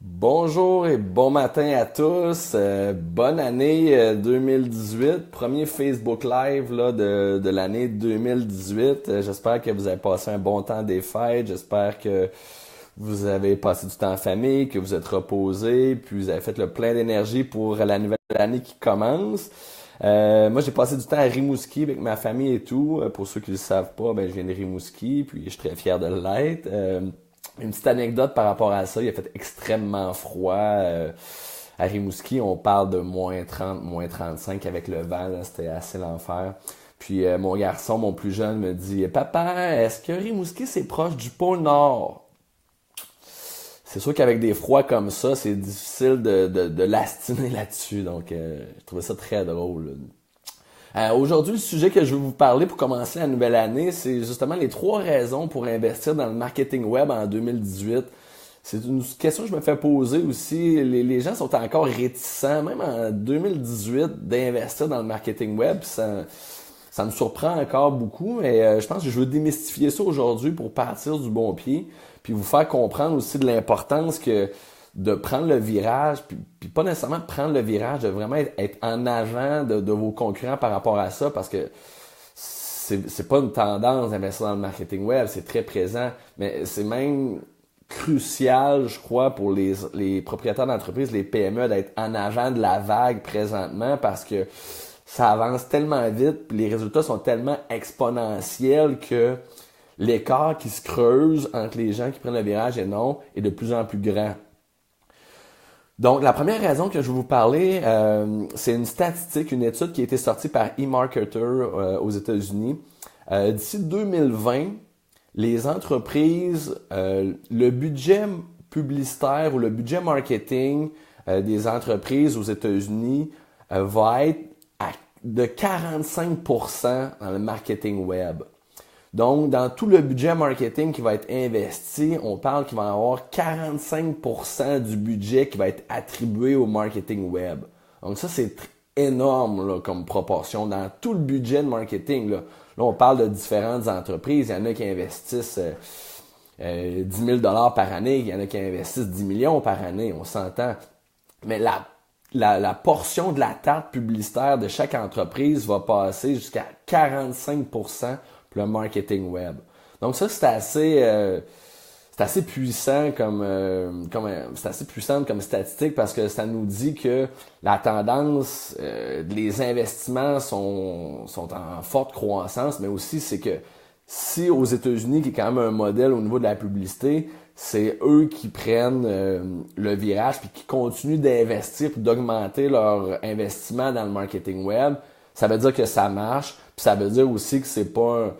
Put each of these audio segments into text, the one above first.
Bonjour et bon matin à tous. Bonne année 2018. Premier Facebook Live là, de l'année 2018. J'espère que vous avez passé un bon temps des fêtes. J'espère que vous avez passé du temps en famille, que vous êtes reposé, puis vous avez fait le plein d'énergie pour la nouvelle année qui commence. Moi, j'ai passé du temps à Rimouski avec ma famille et tout. Pour ceux qui ne le savent pas, ben, je viens de Rimouski, puis je suis très fier de l'être. Une petite anecdote par rapport à ça, il a fait extrêmement froid. À Rimouski, on parle de moins 30, moins 35 avec le vent, là, c'était assez l'enfer. Puis mon garçon, mon plus jeune, me dit Papa, est-ce que Rimouski c'est proche du pôle Nord? C'est sûr qu'avec des froids comme ça, c'est difficile de l'astiner là-dessus. Donc, je trouvais ça très drôle. Aujourd'hui, le sujet que je vais vous parler pour commencer la nouvelle année, c'est justement les 3 raisons pour investir dans le marketing web en 2018. C'est une question que je me fais poser aussi. Les gens sont encore réticents, même en 2018, d'investir dans le marketing web. Ça me surprend encore beaucoup, mais je pense que je veux démystifier ça aujourd'hui pour partir du bon pied, puis vous faire comprendre aussi de l'importance que de prendre le virage, puis pas nécessairement prendre le virage, de vraiment être en avant de vos concurrents par rapport à ça, parce que c'est pas une tendance d'investir dans le marketing web, c'est très présent, mais c'est même crucial, je crois, pour les propriétaires d'entreprises, les PME, d'être en avant de la vague présentement, parce que ça avance tellement vite, puis les résultats sont tellement exponentiels que l'écart qui se creuse entre les gens qui prennent le virage et non est de plus en plus grand. Donc, la première raison que je vais vous parler, c'est une statistique, une étude qui a été sortie par eMarketer aux États-Unis. D'ici 2020, les entreprises, le budget publicitaire ou le budget marketing des entreprises aux États-Unis va être de 45% dans le marketing web. Donc, dans tout le budget marketing qui va être investi, on parle qu'il va y avoir 45% du budget qui va être attribué au marketing web. Donc ça, c'est énorme là, comme proportion dans tout le budget de marketing. Là, on parle de différentes entreprises. Il y en a qui investissent 10 000 par année, il y en a qui investissent 10 millions par année, on s'entend. Mais la portion de la tarte publicitaire de chaque entreprise va passer jusqu'à 45% pour le marketing web. Donc ça, c'est assez puissant c'est assez puissant comme statistique parce que ça nous dit que la tendance, les investissements sont en forte croissance, mais aussi c'est que si aux États-Unis, qui est quand même un modèle au niveau de la publicité, c'est eux qui prennent le virage puis qui continuent d'investir puis d'augmenter leur investissement dans le marketing web, ça veut dire que ça marche, puis ça veut dire aussi que c'est pas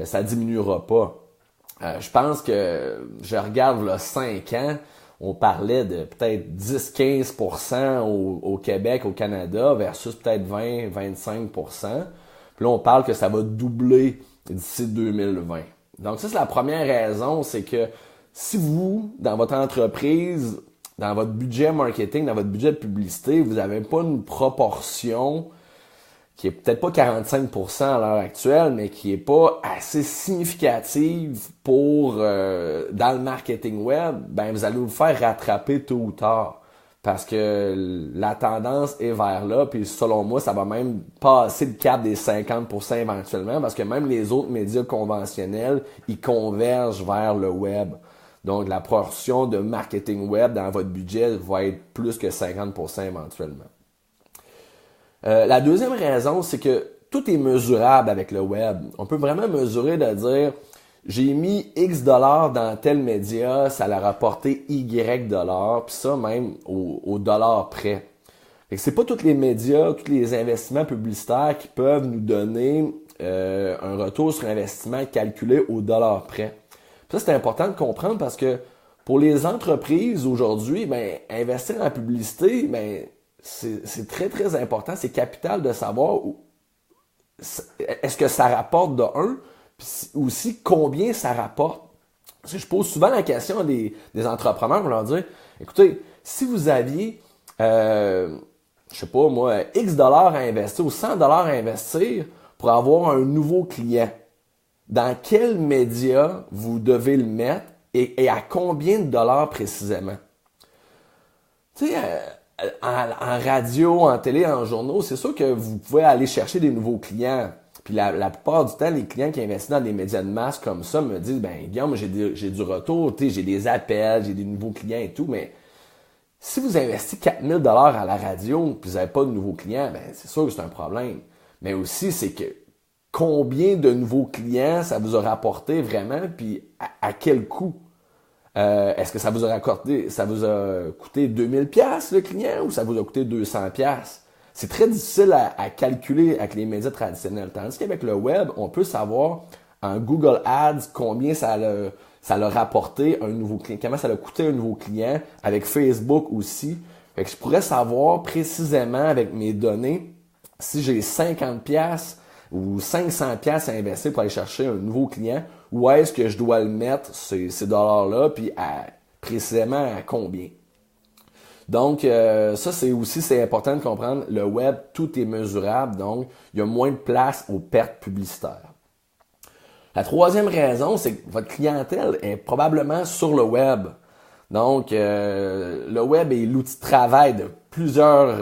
ça diminuera pas. Je pense que je regarde là 5 ans, on parlait de peut-être 10-15% au Québec, au Canada, versus peut-être 20-25%. Puis là, on parle que ça va doubler d'ici 2020. Donc ça, c'est la première raison, c'est que si vous, dans votre entreprise, dans votre budget marketing, dans votre budget de publicité, vous n'avez pas une proportion qui est peut-être pas 45% à l'heure actuelle, mais qui est pas assez significative pour dans le marketing web, ben vous allez vous faire rattraper tôt ou tard. Parce que la tendance est vers là, puis selon moi, ça va même passer le cap des 50% éventuellement, parce que même les autres médias conventionnels, ils convergent vers le web. Donc la portion de marketing web dans votre budget va être plus que 50% éventuellement. La deuxième raison, c'est que tout est mesurable avec le web. On peut vraiment mesurer de dire j'ai mis X dollars dans tel média, ça l'a rapporté Y dollars, puis ça même au dollar près. Fait que c'est pas tous les médias, tous les investissements publicitaires qui peuvent nous donner un retour sur investissement calculé au dollar près. Puis ça, c'est important de comprendre parce que pour les entreprises aujourd'hui, ben, investir en publicité, ben, c'est très, très important. C'est capital de savoir est-ce que ça rapporte de un, puis aussi combien ça rapporte. Parce que je pose souvent la question à des entrepreneurs pour leur dire, écoutez, si vous aviez, je sais pas moi, X dollars à investir ou 100 dollars à investir pour avoir un nouveau client, dans quel média vous devez le mettre et à combien de dollars précisément? Tu sais, en radio, en télé, en journaux, c'est sûr que vous pouvez aller chercher des nouveaux clients. Puis la plupart du temps, les clients qui investissent dans des médias de masse comme ça me disent, ben Guillaume, j'ai du retour, tu sais, j'ai des appels, j'ai des nouveaux clients et tout, mais si vous investissez 4 000 $ à la radio puis vous n'avez pas de nouveaux clients, ben c'est sûr que c'est un problème. Mais aussi, c'est que combien de nouveaux clients ça vous a rapporté vraiment, puis à quel coût? Est-ce que ça vous a coûté 2 000 $ le client ou ça vous a coûté 200 $? C'est très difficile à calculer avec les médias traditionnels. Tandis qu'avec le web, on peut savoir en Google Ads combien ça l'a rapporté un nouveau client, comment ça l'a coûté un nouveau client, avec Facebook aussi. Fait que je pourrais savoir précisément avec mes données si j'ai 50$ ou 500$ à investir pour aller chercher un nouveau client, où est-ce que je dois le mettre, ces dollars-là, puis précisément à combien. Donc, ça, c'est important de comprendre. Le web, tout est mesurable, donc il y a moins de place aux pertes publicitaires. La troisième raison, c'est que votre clientèle est probablement sur le web. Donc, le web est l'outil de travail de plusieurs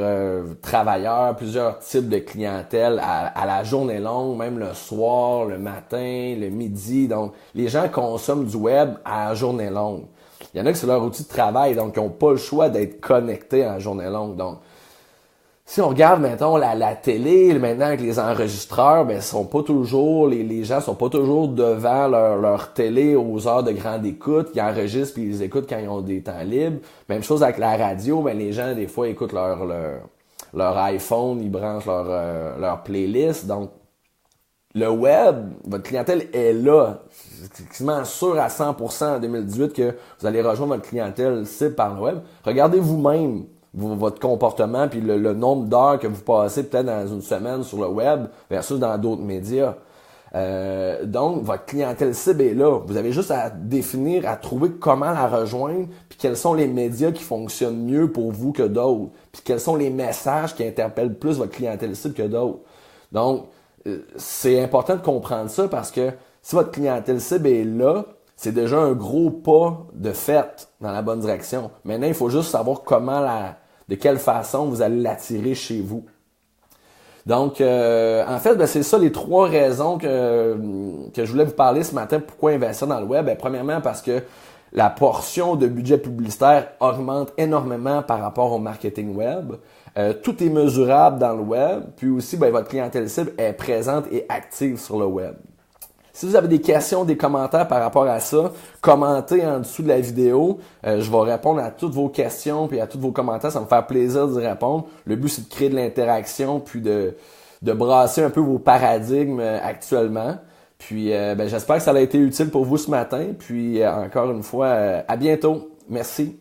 travailleurs, plusieurs types de clientèle à la journée longue, même le soir, le matin, le midi. Donc, les gens consomment du web à la journée longue. Il y en a qui c'est leur outil de travail, donc ils n'ont pas le choix d'être connectés à la journée longue. Donc, si on regarde, mettons, la télé, maintenant avec les enregistreurs, ben, sont pas toujours, les gens sont pas toujours devant leur télé aux heures de grande écoute. Ils enregistrent puis ils écoutent quand ils ont des temps libres. Même chose avec la radio, ben, les gens, des fois, écoutent leur iPhone, ils branchent leur playlist. Donc, le web, votre clientèle est là. C'est quasiment sûr à 100% en 2018 que vous allez rejoindre votre clientèle cible par le web. Regardez vous-même votre comportement puis le nombre d'heures que vous passez peut-être dans une semaine sur le web versus dans d'autres médias. Donc, votre clientèle cible est là. Vous avez juste à définir, à trouver comment la rejoindre, puis quels sont les médias qui fonctionnent mieux pour vous que d'autres, puis quels sont les messages qui interpellent plus votre clientèle cible que d'autres. Donc, c'est important de comprendre ça parce que si votre clientèle cible est là, c'est déjà un gros pas de fait dans la bonne direction. Maintenant, il faut juste savoir de quelle façon vous allez l'attirer chez vous. Donc, en fait, ben, c'est ça les trois raisons que je voulais vous parler ce matin. Pourquoi investir dans le web? Ben, premièrement, parce que la portion de budget publicitaire augmente énormément par rapport au marketing web. Tout est mesurable dans le web. Puis aussi, ben, votre clientèle cible est présente et active sur le web. Si vous avez des questions, des commentaires par rapport à ça, commentez en dessous de la vidéo. Je vais répondre à toutes vos questions puis à tous vos commentaires. Ça me fait plaisir d'y répondre. Le but, c'est de créer de l'interaction puis de brasser un peu vos paradigmes actuellement. Puis, ben, j'espère que ça a été utile pour vous ce matin. Puis, encore une fois, à bientôt. Merci.